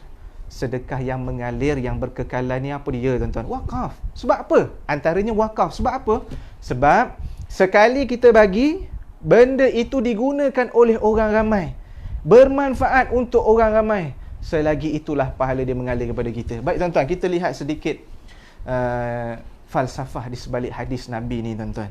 Sedekah yang mengalir, yang berkekalan ni apa dia tuan-tuan? Wakaf. Sebab apa? Antaranya wakaf. Sebab apa? Sebab sekali kita bagi, benda itu digunakan oleh orang ramai, bermanfaat untuk orang ramai. Selagi itulah pahala dia mengalir kepada kita. Baik tuan-tuan, kita lihat sedikit falsafah di sebalik hadis Nabi ni tuan-tuan.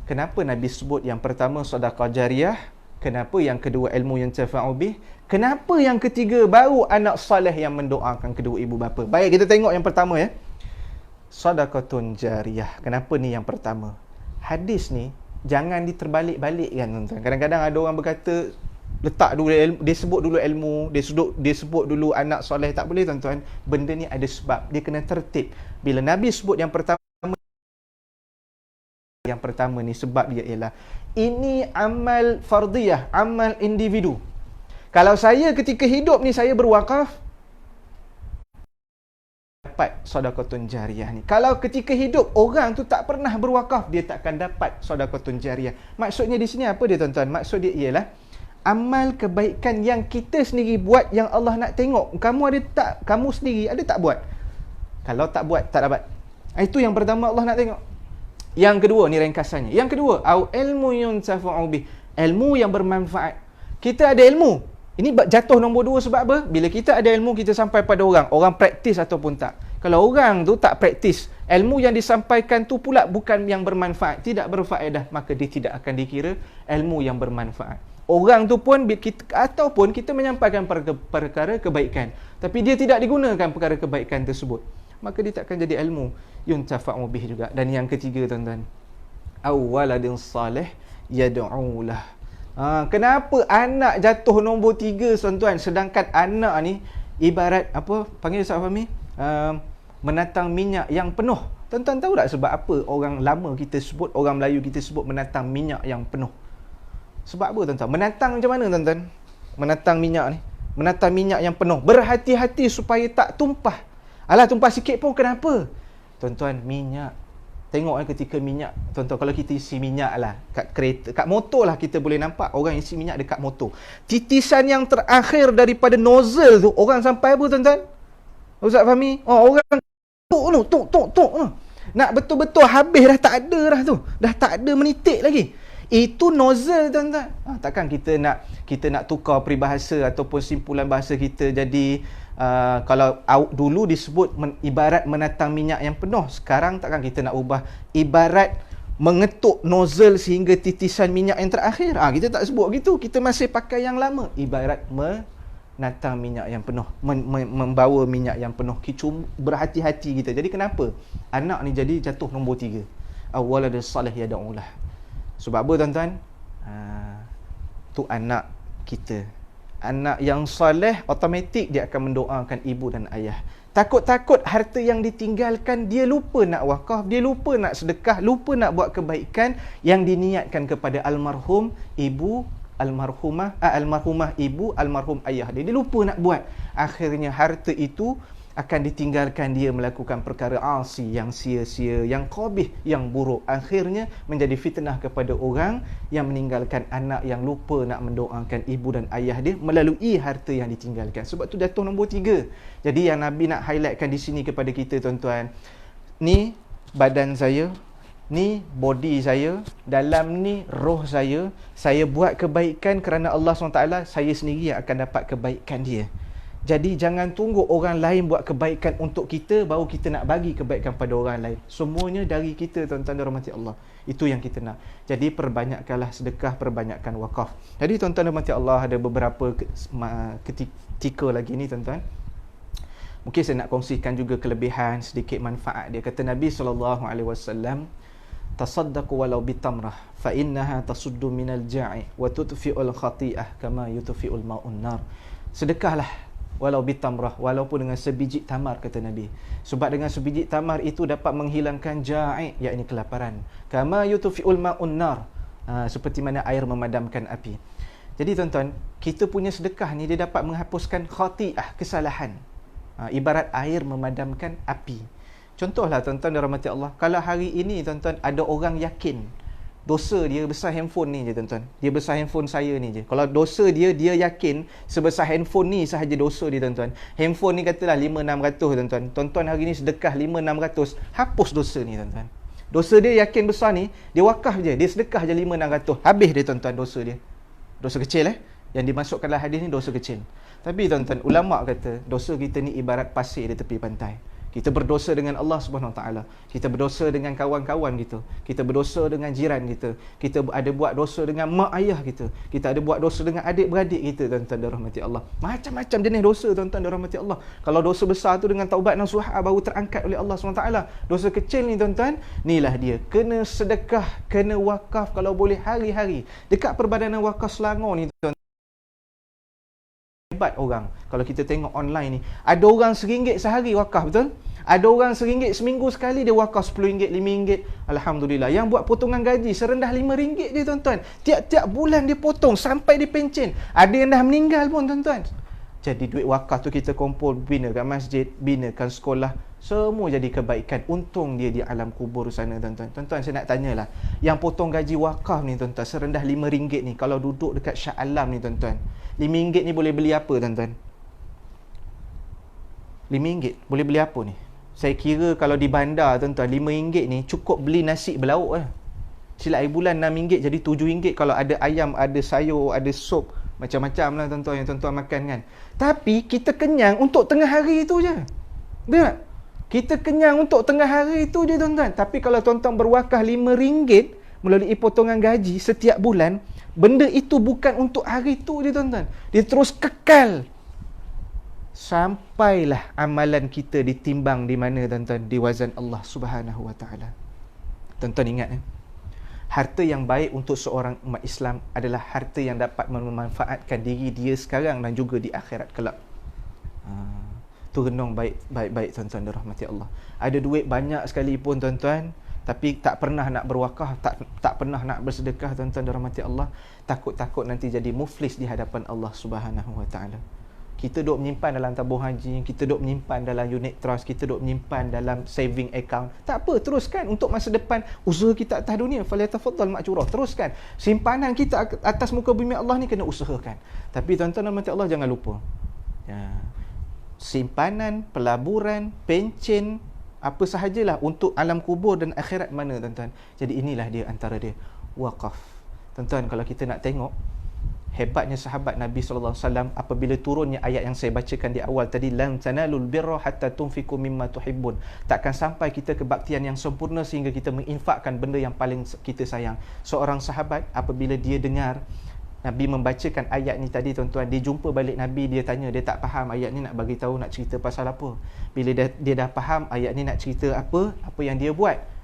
Kenapa Nabi sebut yang pertama sedekah jariah? Kenapa yang kedua ilmu yang tafa'u bih? Kenapa yang ketiga baru anak soleh yang mendoakan kedua ibu bapa? Baik, kita tengok yang pertama ya. Sedekatun jariah. Kenapa ni yang pertama? Hadis ni jangan diterbalik-balikkan tuan-tuan. Kadang-kadang ada orang berkata letak dulu ilmu, dia sebut dulu ilmu, dia sebut dulu anak soleh. Tak boleh tuan-tuan. Benda ni ada sebab, dia kena tertib. Bila Nabi sebut yang pertama ni, sebab dia ialah ini amal fardiyah, amal individu. Kalau saya ketika hidup ni saya berwakaf, dapat sedekatun jariah ni. Kalau ketika hidup orang tu tak pernah berwakaf, dia tak akan dapat sedekatun jariah. Maksudnya di sini apa dia tuan-tuan? Maksud dia ialah amal kebaikan yang kita sendiri buat yang Allah nak tengok. Kamu sendiri ada tak buat? Kalau tak buat, tak dapat. Itu yang pertama Allah nak tengok. Yang kedua, ni ringkasannya. Yang kedua, au ilmu yuntafa'u bih, ilmu yang bermanfaat. Kita ada ilmu. Ini jatuh nombor 2 sebab apa? Bila kita ada ilmu, kita sampai pada orang praktis ataupun tak. Kalau orang tu tak praktis, ilmu yang disampaikan tu pula bukan yang bermanfaat, tidak berfaedah, maka dia tidak akan dikira ilmu yang bermanfaat. Orang tu pun ataupun kita menyampaikan perkara kebaikan, tapi dia tidak digunakan perkara kebaikan tersebut, maka dia tak akan jadi ilmu yuntafa'u bih juga. Dan yang ketiga tuan-tuan, awwaladin salih yad'u lah. Kenapa anak jatuh nombor 3 tuan-tuan, sedangkan anak ni ibarat apa panggil Ustaz Fahmi, menatang minyak yang penuh. Tuan-tuan tahu tak sebab apa orang lama kita sebut, orang Melayu kita sebut menatang minyak yang penuh? Sebab apa tuan-tuan? Menatang macam mana tuan-tuan? Menatang minyak ni, menatang minyak yang penuh, berhati-hati supaya tak tumpah. Alah, tumpah sikit pun kenapa? Tuan-tuan, minyak. Tengok ketika minyak, tuan-tuan, kalau kita isi minyak lah kat kereta, kat motor lah, kita boleh nampak orang isi minyak dekat motor. Titisan yang terakhir daripada nozzle tu, orang sampai apa tuan-tuan? Ustaz Fahmi? Orang tuk. Nak betul-betul habis dah tak ada dah tu. Dah tak ada menitik lagi. Itu nozzle tuan-tuan. Takkan kita nak tukar peribahasa ataupun simpulan bahasa kita jadi kalau dulu disebut ibarat menatang minyak yang penuh, sekarang takkan kita nak ubah ibarat mengetuk nozzle sehingga titisan minyak yang terakhir. Kita tak sebut gitu, kita masih pakai yang lama, ibarat menatang minyak yang penuh, membawa minyak yang penuh. Kita berhati-hati kita. Jadi kenapa anak ni jadi jatuh nombor 3? Awwaladus salih yad'ulah. Sebab apa tuan-tuan? Tu anak kita. Anak yang soleh, automatik dia akan mendoakan ibu dan ayah. Takut-takut harta yang ditinggalkan, dia lupa nak wakaf, dia lupa nak sedekah, lupa nak buat kebaikan yang diniatkan kepada almarhum ibu, almarhumah ibu, almarhum ayah dia. Dia lupa nak buat. Akhirnya harta itu akan ditinggalkan dia melakukan perkara asi yang sia-sia, yang qabih, yang buruk. Akhirnya menjadi fitnah kepada orang yang meninggalkan anak yang lupa nak mendoakan ibu dan ayah dia melalui harta yang ditinggalkan. Sebab tu jatuh nombor 3. Jadi yang Nabi nak highlightkan di sini kepada kita tuan-tuan, ni badan saya, ni body saya, dalam ni roh saya buat kebaikan kerana Allah SWT, saya sendiri yang akan dapat kebaikan dia. Jadi jangan tunggu orang lain buat kebaikan untuk kita baru kita nak bagi kebaikan pada orang lain. Semuanya dari kita tuan-tuan dirahmati Allah. Itu yang kita nak. Jadi perbanyakkanlah sedekah, perbanyakkan wakaf. Jadi tuan-tuan dirahmati Allah, ada beberapa ketika lagi ni tuan-tuan. Mungkin saya nak kongsikan juga kelebihan, sedikit manfaat dia. Kata Nabi SAW, tasaddaqu walau bitamrah fa innaha tasuddu minal ja'i wa tudfi'ul khati'ah kama yudfi'ul ma'un nar. Sedekahlah walau bitamrah, walaupun dengan sebiji tamar, kata Nabi. Sebab dengan sebiji tamar itu dapat menghilangkan ja'i, iaitu kelaparan. Kama yutfi'ul ma'un nar, seperti mana air memadamkan api. Jadi tuan-tuan, kita punya sedekah ni dia dapat menghapuskan khati'ah, kesalahan. Ibarat air memadamkan api. Contohlah tuan-tuan dirahmati Allah, kalau hari ini tuan-tuan ada orang yakin dosa dia besar handphone ni je tuan-tuan, dia besar handphone saya ni je. Kalau dosa dia yakin sebesar handphone ni sahaja dosa dia tuan-tuan. Handphone ni katalah 5-600 tuan-tuan. Tuan-tuan hari ni sedekah 5-600, hapus dosa ni tuan-tuan. Dosa dia yakin besar ni, dia wakaf je, dia sedekah je 5-600, habis dia tuan-tuan dosa dia. Dosa kecil yang dimasukkan dalam hadis ni dosa kecil. Tapi tuan-tuan, ulama' kata dosa kita ni ibarat pasir di tepi pantai. Kita berdosa dengan Allah Subhanahu Wa Taala. Kita berdosa dengan kawan-kawan kita. Kita berdosa dengan jiran kita. Kita ada buat dosa dengan mak ayah kita. Kita ada buat dosa dengan adik-beradik kita, tuan-tuan dan rahmati Allah. Macam-macam jenis dosa, tuan-tuan dan rahmati Allah. Kalau dosa besar tu dengan taubat nasuha baru terangkat oleh Allah Subhanahu Wa Taala. Dosa kecil ni, tuan-tuan, inilah dia. Kena sedekah, kena wakaf kalau boleh hari-hari. Dekat Perbadanan Wakaf Selangor ni, tuan-tuan, hebat orang. Kalau kita tengok online ni, ada orang RM1 sehari wakaf, betul? Ada orang RM1 seminggu sekali dia wakaf RM10, RM5. Alhamdulillah. Yang buat potongan gaji serendah RM5 je, tuan-tuan. Tiap-tiap bulan dia potong sampai dia pencen. Ada yang dah meninggal pun, tuan-tuan. Jadi duit wakaf tu kita kumpul, binakan masjid, binakan sekolah, semua jadi kebaikan. Untung dia di alam kubur sana, tuan-tuan. Tuan-tuan, saya nak tanyalah, yang potong gaji wakaf ni, tuan-tuan, serendah RM5 ni, kalau duduk dekat Shah Alam ni, tuan-tuan, RM5 ni boleh beli apa, tuan-tuan? RM5 boleh beli apa ni? Saya kira kalau di bandar, tuan-tuan, RM5 ni cukup beli nasi berlauk lah. Silap air bulan RM6 jadi RM7. Kalau ada ayam, ada sayur, ada sup, macam-macam lah, tuan-tuan, yang tuan-tuan makan kan. Tapi kita kenyang untuk tengah hari tu je. Betul tak? Kita kenyang untuk tengah hari tu je, tuan-tuan. Tapi kalau tuan-tuan berwakaf RM5 melalui potongan gaji setiap bulan, benda itu bukan untuk hari tu je, tuan-tuan. Dia terus kekal. Sampailah amalan kita ditimbang di mana, tuan-tuan? Di wazan Allah Subhanahu Wa Taala. Tuan-tuan ingat, harta yang baik untuk seorang umat Islam adalah harta yang dapat memanfaatkan diri dia sekarang dan juga di akhirat kelak. Tu renung baik-baik, tuan-tuan dirahmati Allah. Ada duit banyak sekalipun, tuan-tuan, tapi tak pernah nak berwakaf, tak pernah nak bersedekah, tuan-tuan dirahmati Allah. Takut-takut nanti jadi muflis di hadapan Allah Subhanahu Wa Taala. Kita duk menyimpan dalam tabung haji, kita duk menyimpan dalam unit trust, kita duk menyimpan dalam saving account. Tak apa, teruskan untuk masa depan usaha kita atas dunia. Falyatafaddal ma'jurah. Teruskan. Simpanan kita atas muka bumi Allah ni kena usahakan. Tapi tuan-tuan dan puan Allah jangan lupa. Ya. Simpanan, pelaburan, pencen, apa sahajalah untuk alam kubur dan akhirat mana, tuan-tuan. Jadi inilah dia antara dia. Waqaf. Tuan-tuan, kalau kita nak tengok hebatnya sahabat Nabi SAW apabila turunnya ayat yang saya bacakan di awal tadi, lan tanalul birra hatta tunfiqu mimma tuhibbun. Takkan sampai kita kebaktian yang sempurna sehingga kita menginfakkan benda yang paling kita sayang. Seorang sahabat apabila dia dengar Nabi membacakan ayat ni tadi, tuan-tuan, dia jumpa balik Nabi, dia tanya, dia tak faham ayat ni nak bagi tahu, nak cerita pasal apa. Bila dia dah faham ayat ni nak cerita apa yang dia buat,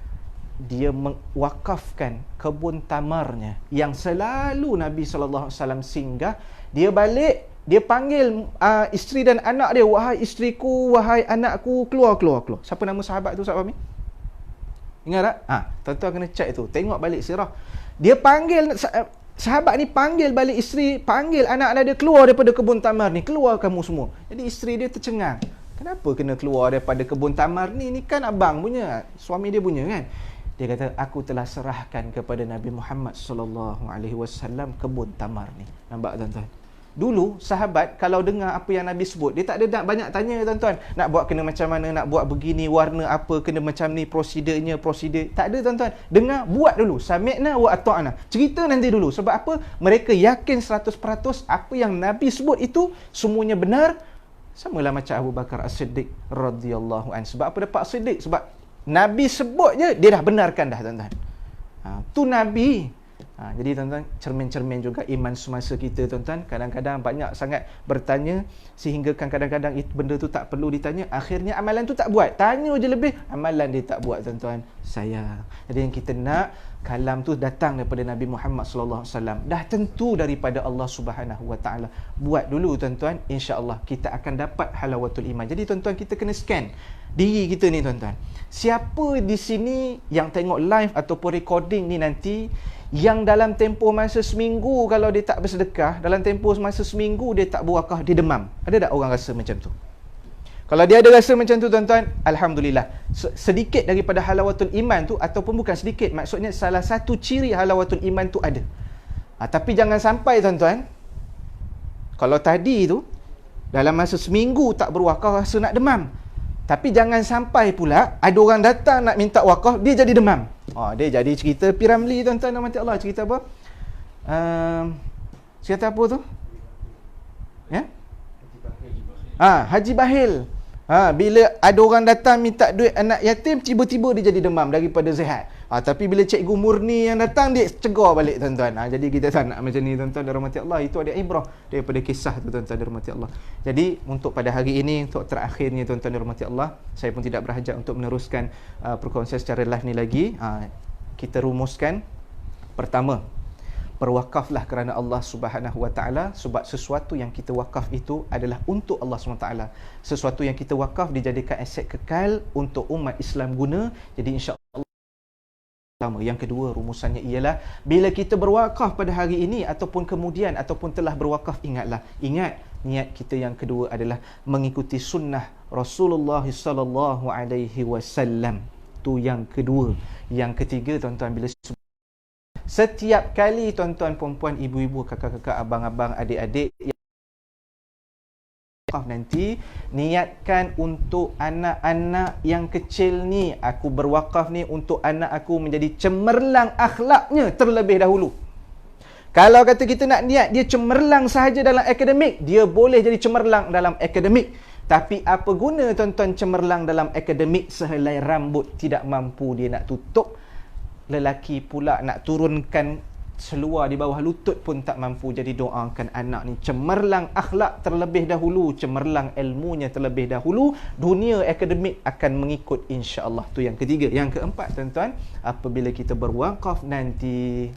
dia mewakafkan kebun tamarnya yang selalu Nabi SAW singgah. Dia balik, dia panggil isteri dan anak dia, wahai isteriku, wahai anakku, keluar. Siapa nama sahabat tu, sahabat Fahmi? Ingat tak? Tuan-tuan kena check tu, tengok balik sirah. Dia panggil, sahabat ni panggil balik isteri, panggil anak dia, keluar daripada kebun tamar ni, keluar kamu semua. Jadi isteri dia tercengang, kenapa kena keluar daripada kebun tamar ni? Ni kan abang punya, suami dia punya kan. Dia kata, aku telah serahkan kepada Nabi Muhammad SAW kebun tamar ni. Nampak, tuan-tuan? Dulu sahabat kalau dengar apa yang Nabi sebut, dia tak ada nak banyak tanya, tuan-tuan. Nak buat kena macam mana, nak buat begini, warna apa, kena macam ni, prosedur. Tak ada, tuan-tuan. Dengar, buat dulu. Sami'na wa ata'na. Cerita nanti dulu. Sebab apa? Mereka yakin 100% apa yang Nabi sebut itu semuanya benar. Samalah macam Abu Bakar As-Siddiq radhiyallahu anhu. Sebab apa dapat As-Siddiq? Sebab Nabi sebut je, dia dah benarkan dah, tuan-tuan. Tu Nabi. Jadi, tuan-tuan, cermin-cermin juga iman semasa kita, tuan-tuan. Kadang-kadang banyak sangat bertanya, sehingga kadang-kadang benda tu tak perlu ditanya. Akhirnya amalan tu tak buat. Tanya je lebih, amalan dia tak buat, tuan-tuan. Sayang. Jadi yang kita nak, kalam tu datang daripada Nabi Muhammad SAW. Dah tentu daripada Allah Subhanahu Wa Taala. Buat dulu, tuan-tuan. InsyaAllah kita akan dapat halawatul iman. Jadi, tuan-tuan, kita kena scan diri kita ni, tuan-tuan. Siapa di sini yang tengok live ataupun recording ni nanti, yang dalam tempoh masa seminggu kalau dia tak bersedekah, dalam tempoh masa seminggu dia tak berwakaf, dia demam. Ada tak orang rasa macam tu? Kalau dia ada rasa macam tu, tuan-tuan, alhamdulillah. Sedikit daripada halawatul iman tu, ataupun bukan sedikit, maksudnya salah satu ciri halawatul iman tu ada. Tapi jangan sampai, tuan-tuan, kalau tadi tu dalam masa seminggu tak berwakaf, rasa nak demam. Tapi jangan sampai pula ada orang datang nak minta wakaf, dia jadi demam. Dia jadi cerita Piramli, tuan-tuan dan Allah. Cerita apa? Cerita apa tu? Ya? Haji Bahil. Bila ada orang datang minta duit anak yatim, tiba-tiba dia jadi demam daripada sihat. Tapi bila cikgu murni yang datang, dia cegar balik tuan-tuan. Jadi kita tak nak macam ni tuan-tuan dirahmati Allah. Itu ada ibrah daripada kisah tu tuan-tuan dirahmati Allah. Jadi untuk pada hari ini, untuk terakhirnya tuan-tuan dirahmati Allah, saya pun tidak berhajat untuk meneruskan perkongsian secara live ni lagi. Kita rumuskan. Pertama, berwakaflah kerana Allah Subhanahu Wa Taala, sebab sesuatu yang kita wakaf itu adalah untuk Allah Subhanahu Wa Taala. Sesuatu yang kita wakaf dijadikan aset kekal untuk umat Islam guna. Jadi insya-Allah. Yang kedua rumusannya ialah bila kita berwakaf pada hari ini ataupun kemudian ataupun telah berwakaf, ingat niat kita yang kedua adalah mengikuti sunnah Rasulullah sallallahu alaihi wasallam. Tu yang kedua. Yang ketiga tuan-tuan, bila setiap kali tuan-tuan, puan-puan, ibu-ibu, kakak-kakak, abang-abang, adik-adik nanti niatkan untuk anak-anak yang kecil ni, aku berwakaf ni untuk anak aku menjadi cemerlang akhlaknya terlebih dahulu. Kalau kata kita nak niat dia cemerlang sahaja dalam akademik, dia boleh jadi cemerlang dalam akademik. Tapi apa guna tuan-tuan cemerlang dalam akademik, sehelai rambut tidak mampu dia nak tutup. Lelaki pula nak turunkan seluar di bawah lutut pun tak mampu. Jadi doakan anak ni cemerlang akhlak terlebih dahulu, cemerlang ilmunya terlebih dahulu, dunia akademik akan mengikut insya-Allah. Tu yang ketiga. Yang keempat tuan-tuan, apabila kita berwakaf nanti,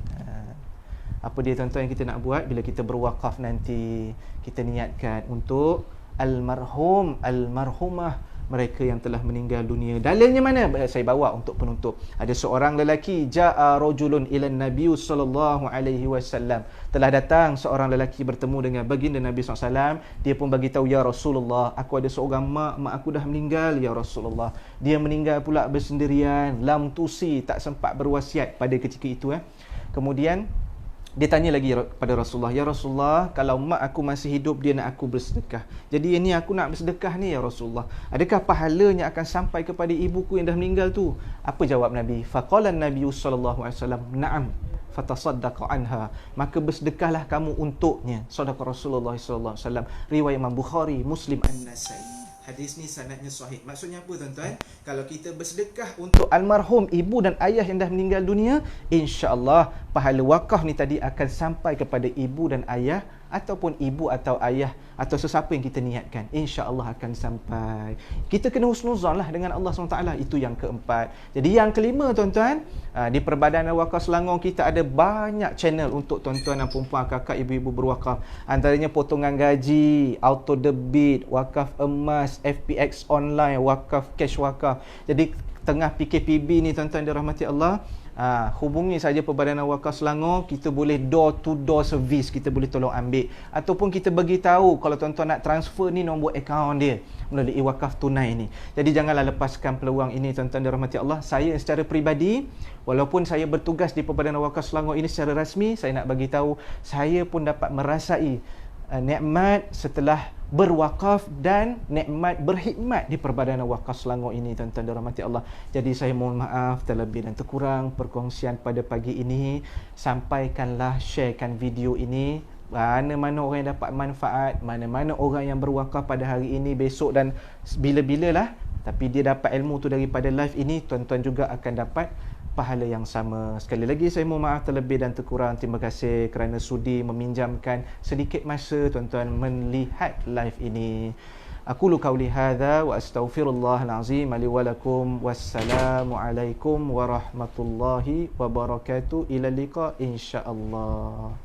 apa dia tuan-tuan yang kita nak buat bila kita berwakaf nanti? Kita niatkan untuk almarhum, almarhumah, mereka yang telah meninggal dunia. Dalilnya mana? Saya bawa untuk penutup. Ada seorang lelaki, jaa rajulun ila Nabi sallallahu alaihi wasallam. Telah datang seorang lelaki bertemu dengan baginda Nabi SAW. Dia pun bagi tahu, ya Rasulullah, aku ada seorang mak aku dah meninggal ya Rasulullah. Dia meninggal pula bersendirian, lam tusi, tak sempat berwasiat pada ketika itu. Kemudian dia tanya lagi pada Rasulullah, ya Rasulullah, kalau mak aku masih hidup, dia nak aku bersedekah. Jadi ini aku nak bersedekah ni ya Rasulullah, adakah pahalanya akan sampai kepada ibuku yang dah meninggal tu? Apa jawab Nabi? Faqala Nabi sallallahu alaihi wasallam, na'am, fatasaddaqa anha, maka bersedekahlah kamu untuknya. Sadaqa Rasulullah sallallahu alaihi wasallam. Riwayat Imam Bukhari, Muslim, An-Nasai. Hadis ni sanadnya sahih. Maksudnya apa tuan-tuan? Kalau kita bersedekah untuk almarhum ibu dan ayah yang dah meninggal dunia, insya-Allah pahala wakaf ni tadi akan sampai kepada ibu dan ayah, ataupun ibu atau ayah atau sesiapa yang kita niatkan, insya-Allah akan sampai. Kita kena husnuzan lah dengan Allah SWT. Itu yang keempat. Jadi yang kelima tuan-tuan, di Perbadanan Wakaf Selangor kita ada banyak channel untuk tuan-tuan dan puan-puan, kakak, ibu-ibu berwakaf. Antaranya potongan gaji, auto debit, wakaf emas, FPX online, wakaf cash wakaf. Jadi tengah PKPB ni tuan-tuan dirahmati Allah, hubungi saja Perbadanan Wakaf Selangor. Kita boleh door to door service, kita boleh tolong ambil, ataupun kita bagi tahu kalau tuan-tuan nak transfer ni nombor akaun dia melalui wakaf tunai ni. Jadi janganlah lepaskan peluang ini tuan-tuan dirahmati Allah. Saya secara peribadi, walaupun saya bertugas di Perbadanan Wakaf Selangor ini secara rasmi, saya nak bagi tahu saya pun dapat merasai nikmat setelah berwakaf dan nikmat berkhidmat di Perbadanan Wakaf Selangor ini tuan-tuan dirahmati Allah. Jadi saya mohon maaf terlebih dan terkurang perkongsian pada pagi ini. Sampaikanlah, sharekan video ini, mana-mana orang yang dapat manfaat, mana-mana orang yang berwakaf pada hari ini, besok dan bila-bila lah, tapi dia dapat ilmu tu daripada live ini, tuan-tuan juga akan dapat pahala yang sama. Sekali lagi saya mohon maaf terlebih dan terkurang. Terima kasih kerana sudi meminjamkan sedikit masa tuan-tuan melihat live ini. Aqulu qauli hadza wa astaghfirullahal azim li wa lakum. Wassalamualaikum warahmatullahi wabarakatuh. Ila liqa insyaallah.